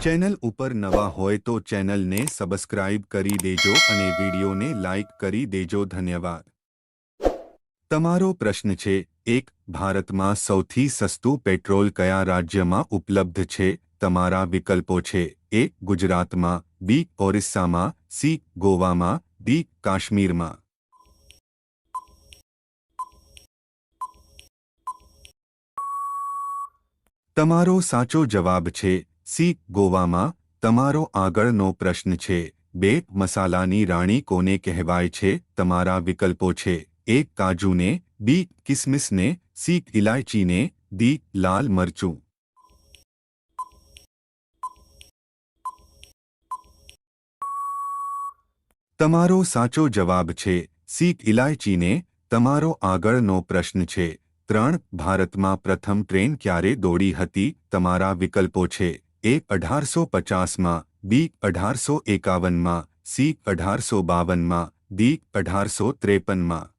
Channel ઉપર નવા હોય તો ચેનલને સબસ્ક્રાઇબ કરી દેજો અને વિડીયોને લાઇક કરી દેજો. ધન્યવાદ. તમારો પ્રશ્ન છે, 1. ભારતમાં સૌથી સસ્તું પેટ્રોલ કયા રાજ્યમાં ઉપલબ્ધ છે? તમારા વિકલ્પો છે: A. ગુજરાતમાં, B. ઓરિસ્સામાં, C. ગોવામાં, D. કાશ્મીરમાં. તમારો સાચો જવાબ છે C. ગોવામાં. તમારો આગળનો પ્રશ્ન છે, 2. મસાલાની રાણી કોને કહેવાય છે? તમારા વિકલ્પો છે: A. કાજુને, B. કિસમિસને, C. ઇલાયચીને, D. લાલ મરચું. તમારો સાચો જવાબ છે C. ઇલાયચીને. તમારો આગળનો પ્રશ્ન છે, 3. ભારતમાં પ્રથમ ટ્રેન ક્યારે દોડી હતી? તમારા વિકલ્પો છે: A. 1850માં, B. 1851માં, C. 1852માં, D. 1853માં.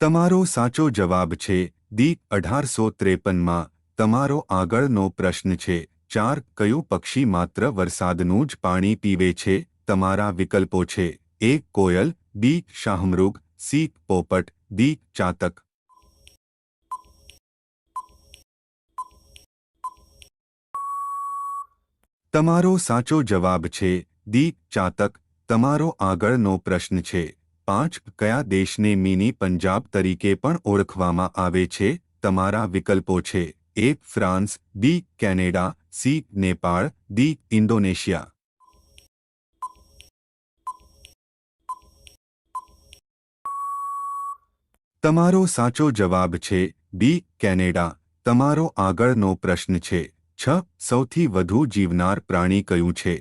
તમારો સાચો જવાબ છે D. 1853માં. તમારો આગળનો પ્રશ્ન છે, 4. કયું પક્ષી માત્ર વરસાદનું જ પાણી પીવે છે? તમારા વિકલ્પો છે: A. Koyal, B. શાહમૃગ, C. પોપટ, D. ચાતક. તમારો સાચો જવાબ છે D. ચાતક. તમારો આગળનો પ્રશ્ન છે, 5. કયા દેશને મિની પંજાબ તરીકે પણ ઓળખવામાં આવે છે? તમારા વિકલ્પો છે: A. France, B. Canada, C. Nepal, D. Indonesia. તમારો સાચો જવાબ છે B. કેનેડા. તમારો આગળનો પ્રશ્ન છે, 6. સૌથી વધુ જીવનાર પ્રાણી કયું છે?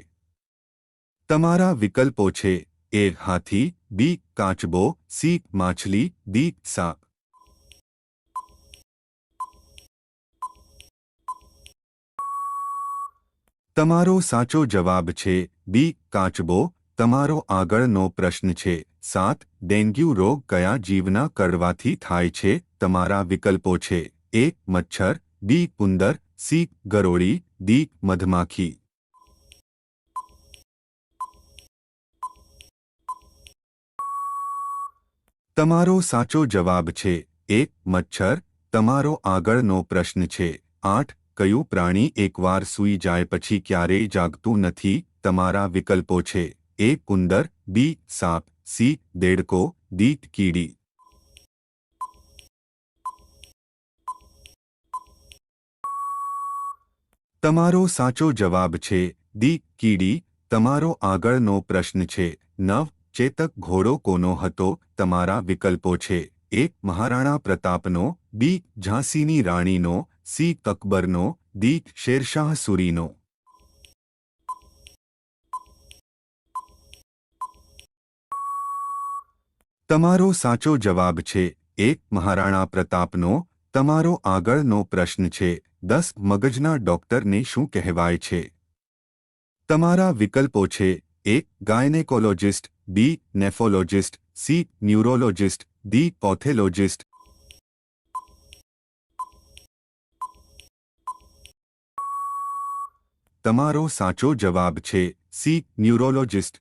તમારા વિકલ્પો છે: A. Hathi, B. કાચબો, C. માછલી, D. સાપ. તમારો સાચો જવાબ છે B. કાચબો. તમારો આગળનો પ્રશ્ન છે, 7. ડેન્ગ્યુ રોગ કયા જીવના કરડવાથી થાય છે? તમારા વિકલ્પો છે: A. મચ્છર, B. ઉંદર, C. ગરોળી, D. મધમાખી. તમારો સાચો જવાબ છે A. મચ્છર. તમારો આગળનો પ્રશ્ન છે, 8. કયું પ્રાણી એકવાર સૂઈ જાય પછી ક્યારેય જાગતું નથી? તમારા વિકલ્પો છે: A. ઉંદર, B. સાપ, C. દેડકો, D. કીડી. તમારો સાચો જવાબ છે D. કીડી. તમારો આગળનો પ્રશ્ન છે, 9. ચેતક ઘોડો કોનો હતો? તમારા વિકલ્પો છે: A. Maharana પ્રતાપનો, B. ઝાંસીની રાણીનો, C. અકબરનો, D. Sher Shah સૂરીનો. તમારો સાચો જવાબ છે A. મહારાણા પ્રતાપનો. તમારો આગળનો પ્રશ્ન છે, 10. મગજના ડોક્ટરને શું કહેવાય છે? તમારા વિકલ્પો છે: A. Gynaecologist, B. Nephrologist, C. Neurologist, D. Pathologist. તમારો સાચો જવાબ છે C. ન્યુરોલોજિસ્ટ.